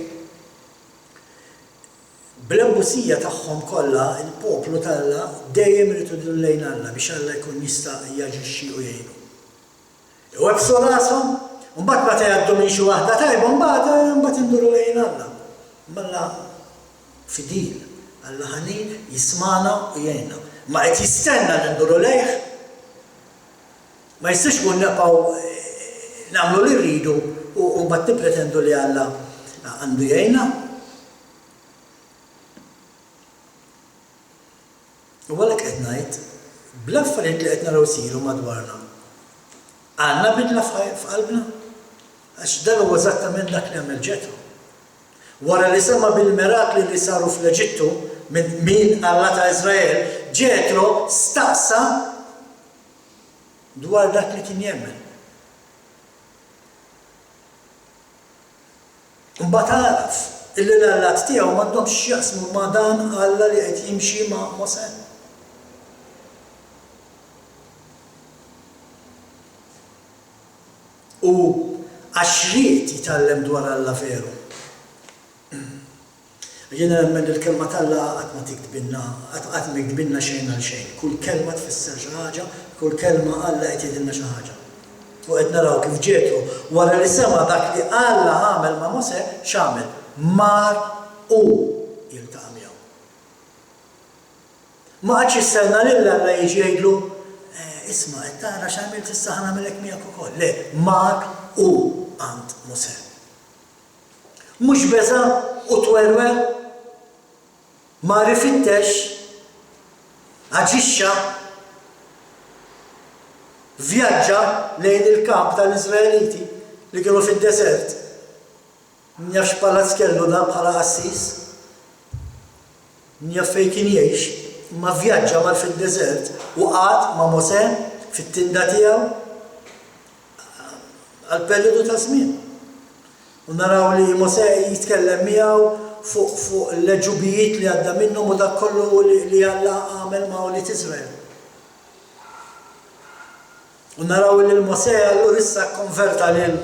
bl-embusija tagħhom kollha il-poplu tal-Alla dejjem irid iduru lejn Alla biex Alla jkun jista' jaġixxi u jgħinu. U għabsu rasom, mbagħad meta jgħaddu minn xi waħda tajba, mbagħad induru lejn Alla. Malla fidil, Alla ħanin jismana u jgħinna. Ma qed jistenna li nduru lejh, ma jistax kun nibqgħu nagħmlu li rridu u mbagħad nippretendu li Alla għandu jgħinna. U għalhekk qed ngħid, bl-affarijiet li qed naraw isiru madwarna. Għandna bidla f'qalbna? Għax dan huwa eżattament dak li għamel Ġetro. Wara li sema bil-mirakli li saru fl-Eġittu min Alla ta' Iżrael, Ġetro staqsa dwar dak li kien jemmen. Imbagħad għaraf illi l-Allat tiegħu m'għandhomx x'jaqsmu ma' dan Alla li qed jimxi ma' Mosè. U għaxriet jitgħallem dwar Alla veru. Jiena nemmen il-kelma tal-Alla qatt ma tiktbilna, qatt ma jktbilna xejn għal xejn. Kull kelma tfisser xi ħaġa, kull kelma Alla qed jgħidilna xi ħaġa. U qed naraw kif Ġetru wara li sema dak li Alla għamel ma' Mosè x'għamel? Mar u jiltaqa' miegħu. Ma għadx jistenna lil Alla jiġi jgħidlu isma' qed tara x'għamilt issa ħanagħmilek miegħek ukoll. Le, mar u għand Mosè. Mhux beża u twerwer, ma rifittex, aġixxa, vjaġġa lejn il-kamp tal-Iżraeliti li kienu fid-deżert. Njafx palazz kellu da bħala qassis, njaf fejn kien jgħix, ma vjaġġa mar fid-deżert u qgħad ma' Mosè fit-tinda tiegħu għal perjodu ta' żmien. U naraw li Mosè jitkellem miegħu fuq l-leġubijiet li għadda minnhom u dak kollu li Alla għamel ma' Uliet Iżrael. U naraw li l-Mosè allura issa konverta lil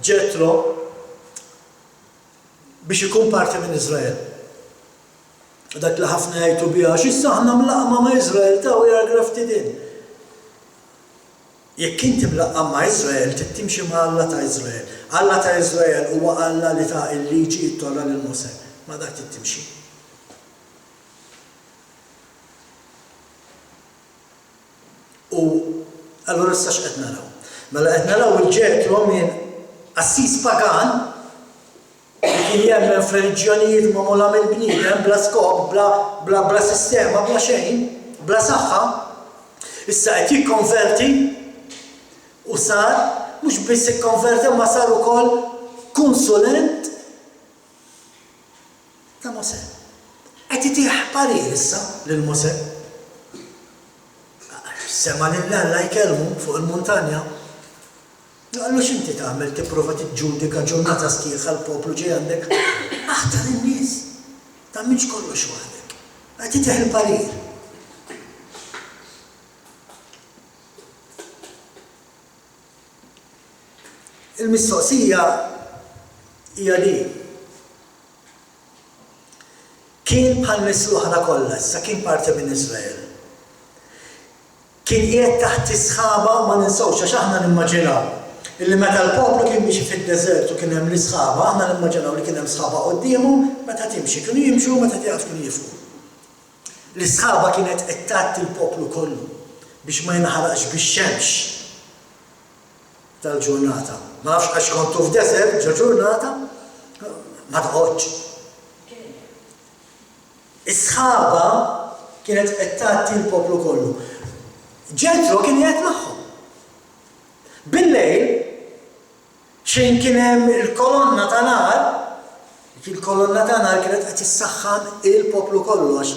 Ġetro biex ikun parti minn Iżrael. Dak li ħafna jgħidu biha x'issa aħna mlaqma ma' Iżrael ta' we are grafted in. Jekk inti mlaqqa ma' Iżrael tittimxi ma' Alla ta' Iżrael. Alla ta' Iżrael huwa Alla li ta' il-liġi jittolla lil Mose. Ma dak tittimxi. U allura issa x'qed naraw? Mela qed naraw il-Ġetro minn assis pagan li kien jemmen f'reliġjonijiet magħmula mill-bniedem bla skop, bla sistema, bla xejn, bla saħħa, issa qed jikkonverti u sar mhux biss ikkonverti ma sar ukoll konsulent ta' Mose. Qed itih parir issa lil Mose. Sema lil Alla jkellmu fuq il-muntanja. Għallu x'inti tagħmel tipprova tiġġudika ġurnata sħiħa l-poplu ġej għandek. Aħtar in-nies. Tagħmilx kollox waħdek. Qed titieħ il-parir. Il-mistoqsija hija li kien bħal nies l-oħra kollha, issa kien parti minn Iżrael. Kien qiegħed taħt is-sħaba ma ninsawx għax aħna nimmaġinaw illi meta l-poplu kien mixi fid-deżert u kien hemm l-isħaba, aħna nimmaġinaw li kien hemm sħaba qudiemhom meta timxi, kienu jimxu meta tieqaf kienu jifqu. L-isħaba kienet qed tgħaddi l-poplu kollu biex ma jinħaraqx bix-xemx tal-ġurnata. Ma nafx għax kontu f'deżert ġo ġurnata ma tqgħodx. Is-sħaba kienet qed tgħaddi l-poplu kollu. Ġetro kien qiegħed magħhom. Bil-lejl xejn kien hemm il-kolonna ta' nar, il-kolonna ta' nar kienet qed issaħħan il-poplu kollu għax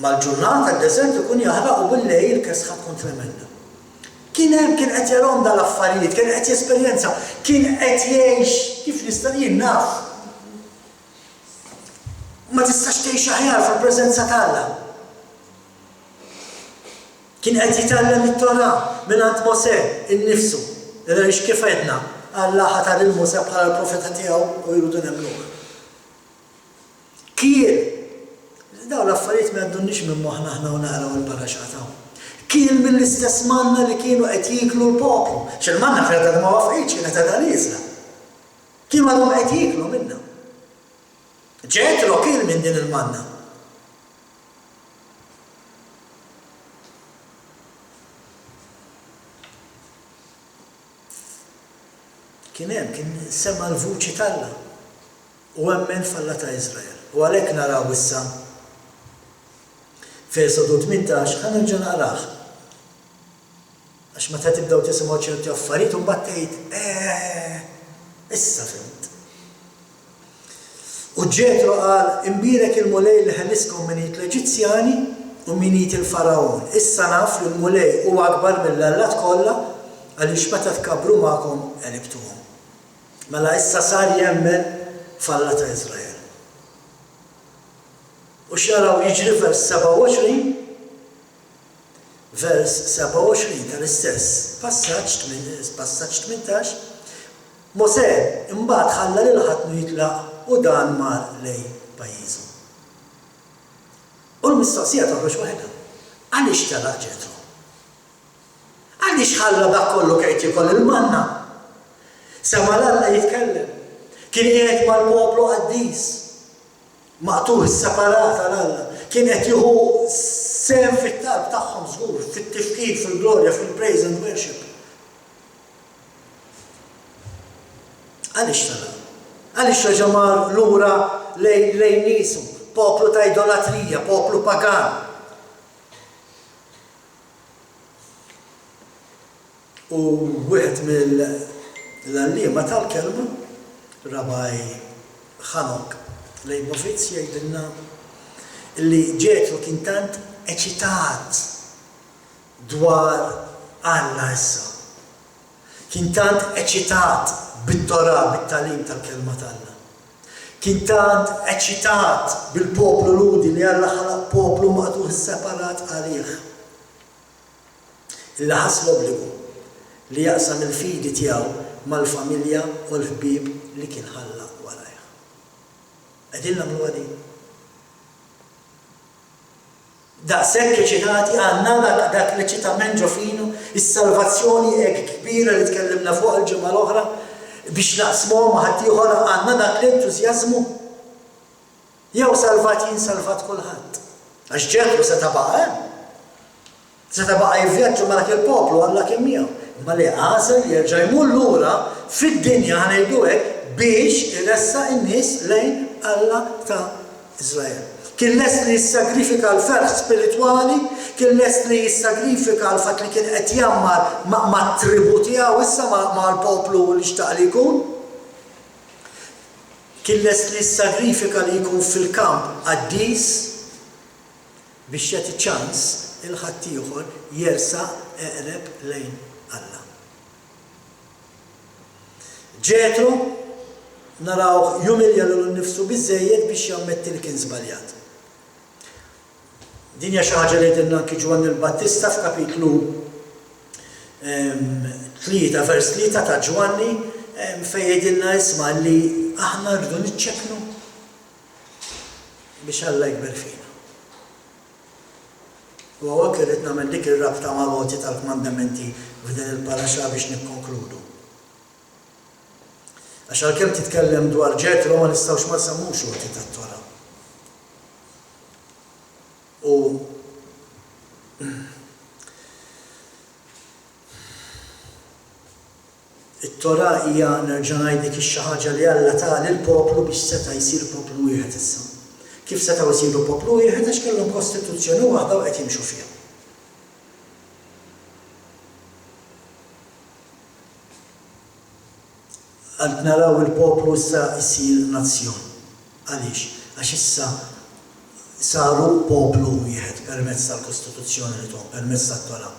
mal-ġurnata d-deżert ikun jaħraq u bil-lejl kesħa tkun tremenda. Kien qed jarahom dal-affarijiet, kien qed jesperjenza, kien qed jgħix kif nista' jien naf. Ma tistax tgħix aħjar fil-preżenza t'Alla. Kien qed jitgħallem it-Torah mingħand Mose innifsu. Għaliex kif għedna Alla ħatar il-Mose bħala l-profeta tiegħu u jridu nemmnuh. Kien dawn l-affarijiet ma jgħaddunniex minn moħħna aħna u naqraw il-paraxxa tagħhom. Kien mill-istess manna li kienu qed jieklu l-poplu. X'il-manna kienet ma wafqitx kienet għadha l-Iżla. Kienu għadhom qed jieklu minnha. Ġetro kien minn din il-manna. kien sema l-vuċi t'Alla u għemmen f'Alla ta' Iżrael. U għalhekk naraw issa f'Esodu 18 ħanerġa' naqrah. Għax meta tibdew tisimgħu ċerti affarijiet u mbagħad tgħid issa fimt. U Ġetro qal imbierek il-mulej li ħelliskom minit l-Eġizzjani u minit il-Farawn. Issa naf li l-mulej huwa akbar mill-Allat kollha għaliex meta tkabru magħkom qelibtuhom. Mela issa sar jemmen f'Alla ta' Iżrael. U xaraw jiġri vers 27 tal-istess passaġġ 18 Mose imbagħad ħalla lil ħatnu jitlaq u dan mar lejn pajjiżu. U l-mistoqsija toħroġ waħedha. Għaliex telaq Ġetro? Għaliex ħalla dak kollu kejt ikoll il-manna? Sema l-Alla jitkellem. Kien qiegħed mal-poplu qaddis. Maqtuh separat għal-Alla. Kien qed jieħu sehem fit-talb tagħhom żgur, fit-tifkir, fil-glorja, fil-praise and worship. Għaliex telaq? Għaliex reġa' mar lura lejn niesu, poplu ta' idolatrija, poplu pagan. U wieħed mill-għalliema tal-kelma, Rabbi Hanok Leibovitz jgħidilna li Ġetro kien tant eċitat dwar Alla issa. Kien tant eċitat bit-Torah, bit-talim tal-kelma tagħna. Kien tant eċitat bil-poplu ludi li Alla ħalaq poplu maqtuh separat għalih. Illi ħass l-obbligu li jaqsam il-fidi tiegħu mal-familja u l-ħbieb li kien ħalla warajha. Qegħdin nagħmlu għadi. Daqshekk eċitati għandna dak l-eċitament ġo finu, is-salvazzjoni hekk kbira li tkellimna fuq il-ġimgħa l-oħra biex naqsmuha ma' ħadd ieħor għandna dak l-entużjażmu. Jew salvat jien salvat kulħadd. Għax Ġetro seta' baqa' hemm. Seta' baqa' jivvjaġġa ma' dak il-poplu Alla kemm miegħu. Imma li għażel jerġa' jmur lura fid-dinja ħanejdu hekk biex iressaq in-nies lejn Alla ta' Iżrael. Kien lest li jissagrifika l-ferħ spiritwali, kien lest li jissagrifika l-fatt li kien qed jammar ma' tribu tiegħu issa ma' l-poplu li xtaq li jkun. Kien lest li jissagrifika li jkun fil-kamp qaddis biex jagħti ċans il-ħadd ieħor jersaq eqreb lejn Alla. Ġetro narawh jumilja lilu nnifsu biżżejjed biex jammetti li kien żbaljat. Din hija xi ħaġa li jgħidilna anki Ġwanni l-Battista f'kapitlu 3 vers 3 ta' Ġwanni fejn jgħidilna isma' li aħna rridu niċċekknu biex Alla jkber fina. U hawnhekk irrid nagħmel dik ir-rabta mal-għoti tal-kmandamenti f'din il-paraxxa biex nikkonkludu. Għax għalkemm titkellem dwar Ġetro ma nistgħux ma nsemmux għoti tat-Tora. U it-Tora hija nerġa' ngħidlek xi ħaġa li Alla ta' lill-poplu biex seta' jsir poplu wieħed issa. Kif setgħu jsiru poplu wieħed għax kellhom kostituzzjoni waħda u qed jimxu fiha. Għand naraw il-poplu issa jsir nazzjon. Għaliex? Għax issa saru poplu wieħed permezz tal-Kostituzzjoni li tuhom, permezz tat-Tora.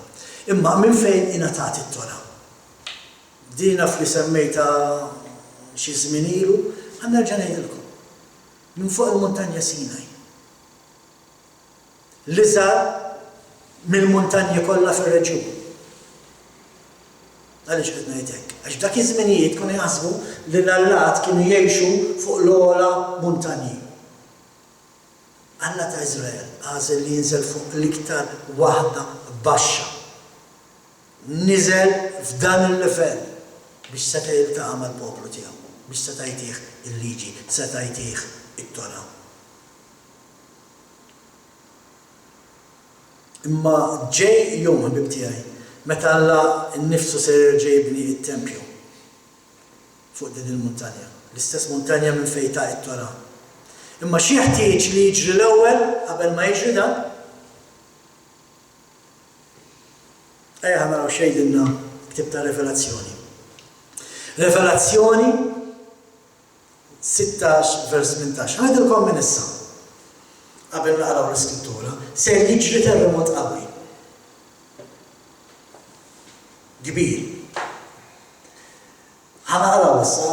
Imma minn fejn ingħatat it-Tora? Dina fli semmejta xi żmien ilu, ħanerġa' ngħidilkom. Minn fuq il-Muntanja Sinaj. L-iżgħar mill-muntanji kollha fir-reġjun. Għaliex qed ngħid hekk? Għax dak iż-żminijiet kienu jaħsbu li l-Allat kienu jgħixu fuq l-ogħla muntanji. Alla ta' Iżrael għażel li jinżel fuq l-iktar waħda baxxa. Niżel f'dan il-livell biex seta' jiltaqa' mal-poplu tiegħu, biex seta' jtih il-liġi, seta' jtih it-Tora. Imma ġej jum ħbib tiegħi meta Alla nnifsu se jerġa' jibni t-tempju fuq din il-muntanja. L-istess muntanja minn fejn ta' it-Tora. Imma xi jeħtieġ li jiġri l-ewwel qabel ma jiġri dan? Ejja naraw xejdilna ktib ta' Revelazzjoni. Revelazzjoni 16 vers 18. Ħajdilkom minn issa. Qabel naqraw l-iskrittura, se jiġri terremot qawwi. Kbir. Ħanaqraw issa,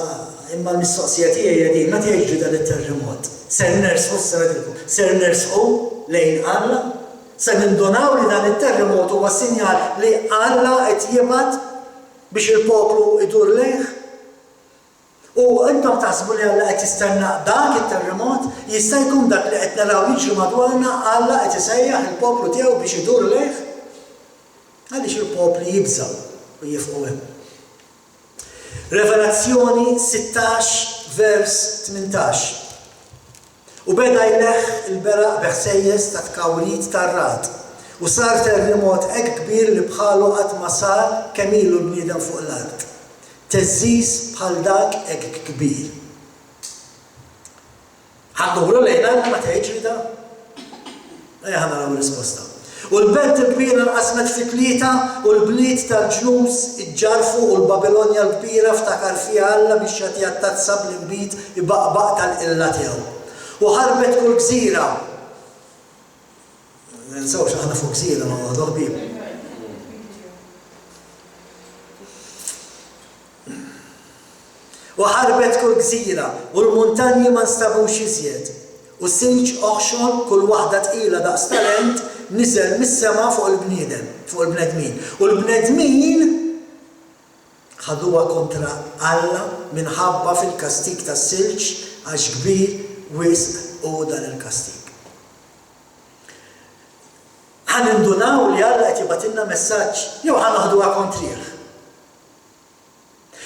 imma l-mistoqsija tiegħi din meta jiġri dan it-terremot. Ser nersqu lejn Alla, se nindunaw li dan it-terremot huwa sinjal li Alla qed jibgħat biex il-poplu idur lejh. U intom taħsbu li Alla qed jistenna dak it-terremot, jista' jkun dak li qed naraw jiġri madwarna Alla qed isejjaħ il-poplu tiegħu biex idur lejh. Għaliex il-popli jibżgħu u jifqu hemm. Revelazzjoni 16 vers 18. U beda jleħ il-beraq beħsejjes ta' tkawrit tar-rad. U sar terremot hekk kbir li bħalu qatt ma sar kemm ilu l-bniedem fuq l-art. Teżżiż bħal dak hekk kbir. Ħadduru lejna meta jiġri da? Ejja ħanaraw ir-risposta. U l-belt il-kbira nqasmet fi tlieta u l-bliet tal-ġnus iġġarfu u l-Babilonja l-kbira ftakar fiha Alla biex jagħtiha tazza bl-inbit ibaqbaq tal-qilla tiegħu. U ħarbet kull gżira. Ninsawx aħna fuq gżira ma' ħbieb. U ħarbet kull gżira u l-muntanji ma nstabux iżjed. U silġ oħxor kull waħda tqila daqs talent niżel mis-sema fuq il-bniedem, fuq il-bnedmin. U l-bnedmin ħaduha kontra Alla minħabba fil-kastik tas-silġ għax kbir wisq u dan il-kastik. ħanindunaw li Alla qed jibatilna messaġġ jew ħanaħduha kontrih.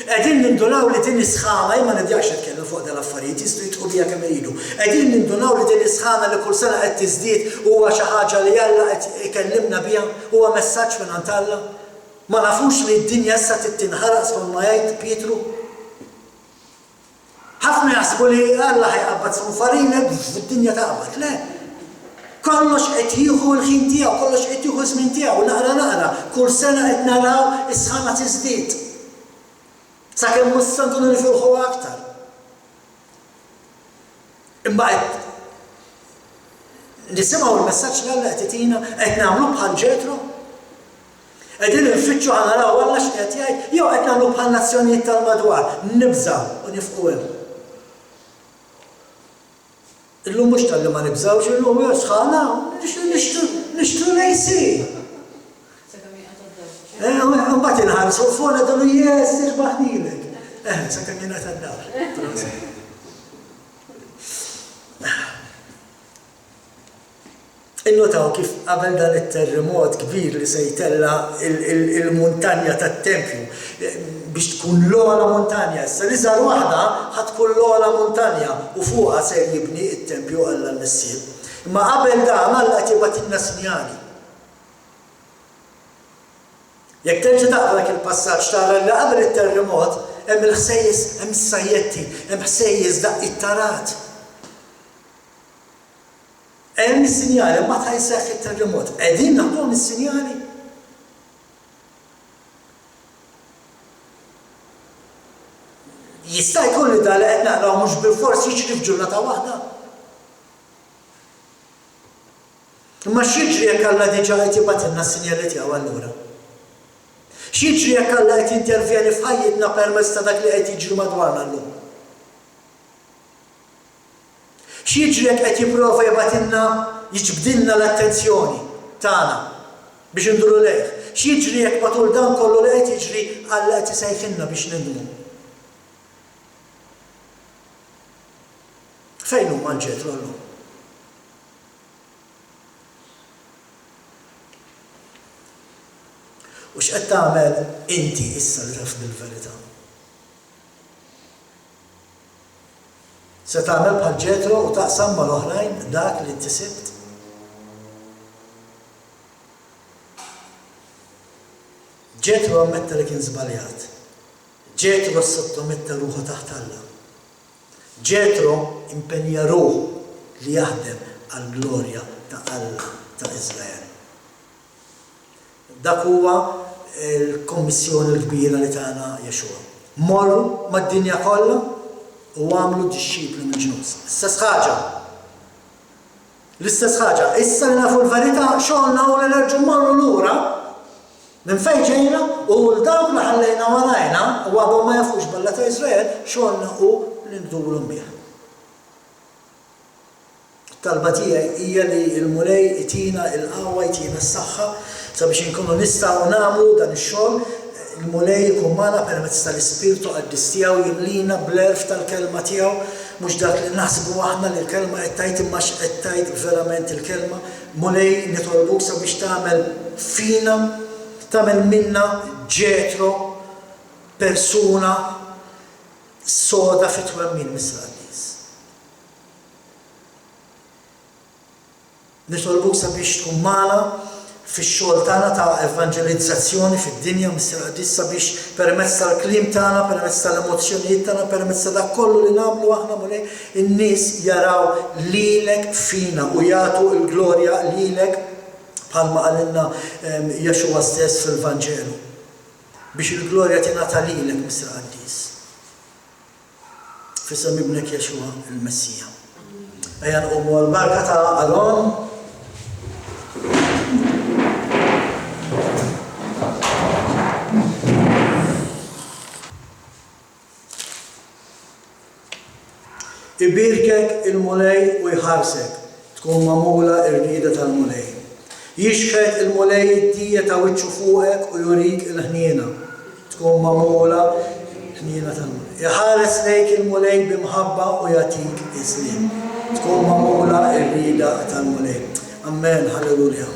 Qegħdin nindunaw li din is-sħama ma nidjax nitkellem fuq dan l-affarijiet jistgħu jidħlu bija kemm iridu. Qegħdin nindunaw li din is-sħama li kull sena qed tiżdied huwa xi ħaġa li Alla qed ikellimna biha huwa messaġġ minn Alla. Ma nafux li d-dinja issa tinħaraq skont ma jgħid Pietru. ħafna jaħsbu li Alla ħajqabbad sunfarina fid-dinja taqbad. Le. Kollox qed jieħu l-ħin tiegħu, kollox qed jieħu żmien tiegħu, naqra. Kull sena qed naraw is-sħama tiżdied. Sakemm mhux se nkunu nifirħu aktar. Imma qed nisimgħu l-messaġġ li Alla qed itina qed nagħmlu bħal Ġetro. Qegħdin infittxu naraw Alla x'qed jgħid jew qed nagħmlu bħal nazzjonijiet tal-madwar, nibżgħu u nifqu hemm. Illum mhux tal-li ma nibżgħux, illum jew sħana nixtru lejsi. Mbagħad inħarsu fuq ngħidu yes irbaħnilek. Sakemm jingħata d-dawr. Innotaw kif qabel dan it-terremot kbir li se jtella il-muntanja tat-Tempju biex tkun l-ogħla muntanja. Issa li żar waħda ħadd tkun l-ogħla muntanja u fuqha se jibni t-Tempju Alla l-Missir. Imma qabel dan Alla qed jibatilna sinjali. Jekk terġa' taqra dak il-passaġġ tara li qabel it-terremot hemm il-ħsejjes, hemm is-sajjetti, hemm ħsejjes daqq it-tarat. Hemm is-sinjali ma ħajseħħ it-terremot. Qegħdin naħduhom is-sinjali. Jista' jkun li dan li qed naqraw mhux bilfors jiġri f'ġurnata waħda. Imma x'jiġri jekk Alla diġà qed jibatilna s-sinjali tiegħu allura? X'jiġri jekk Alla qed jintervjeni f'ħajjitna permezz ta' dak li qed jiġri madwarna llum? X'jiġri jekk qed jipprova jibatilna jiġbdilna l-attenzjoni tagħna biex induru lejh? X'jiġri jekk matul dan kollu li qed jiġri Alla qed isejħilna biex nindmu? Fejn huma l-Ġetro llum? U x'qed tagħmel inti issa li taf bil-verità? Se tagħmel bħal Ġetro u taqsam mal-oħrajn dak li inti sibt? Ġetro ammetta li kien żbaljat. Ġetro sottometta ruħu taħt Alla. Ġetro impenja ruħu li jaħdem għall-glorja ta' Alla ta' Iżrael. Dak huwa l-kommissjoni l-kbira li tagħna Jexua. Morru mad-dinja kollha u għamlu dixxipli mill-ġnus. L-istess ħaġa. Issa li nafu l-verità xogħolna u li nerġgħu mmorru lura minn fejn ġejna u l-dawk li ħallejna warajna u għadhom ma jafux balla ta' Iżrael xogħolna u li ndurhom biha. Talba tiegħi hija li l-mulej itina l-qawwa jtina s-saħħa sabiex inkunu nistgħu nagħmlu dan ix-xogħol. Il-mulej jkun magħna permezz tal-Ispirtu Qaddis tiegħu jimlina bl-erf tal-kelma tiegħu mhux dak li naħsbu aħna li l-kelma qed tgħid imma x'qed tgħid verament il-kelma. Mulej nitolbuk sabiex tagħmel fina, tagħmel minna Ġetro persuna soda fit-twemmin Misra. Nitolbuk sabiex tkun magħna fix-xogħol tagħna ta' evanġelizzazzjoni fid-dinja Misra Qaddis sabiex permezz tal-kliem tagħna, permezz tal-emozzjonijiet tagħna, permezz ta' dak kollu li nagħmlu aħna mulej in-nies jaraw lilek fina u jagħtu l-glorja lilek bħalma qalilna Jexua stess fil-Vanġelu. Biex il-glorja tingħata lilek Misra Qaddis. Fisem ibnek Jexua il-Messija. Ejja nqumu l-barka ta' Aron. Ibirkek il-mulej u jħarsek, tkun magħmula r-rieda tal-mulej. Jixħed il-mulej id-dija ta' wiċċu fuqek u jurik il-ħniena, tkun magħmula ħniena tal-mulej. Iħares lejk il-mulej bimħabba u jagħtik islim, tkun magħmula r-rieda tal-mulej. Amen, halleluja.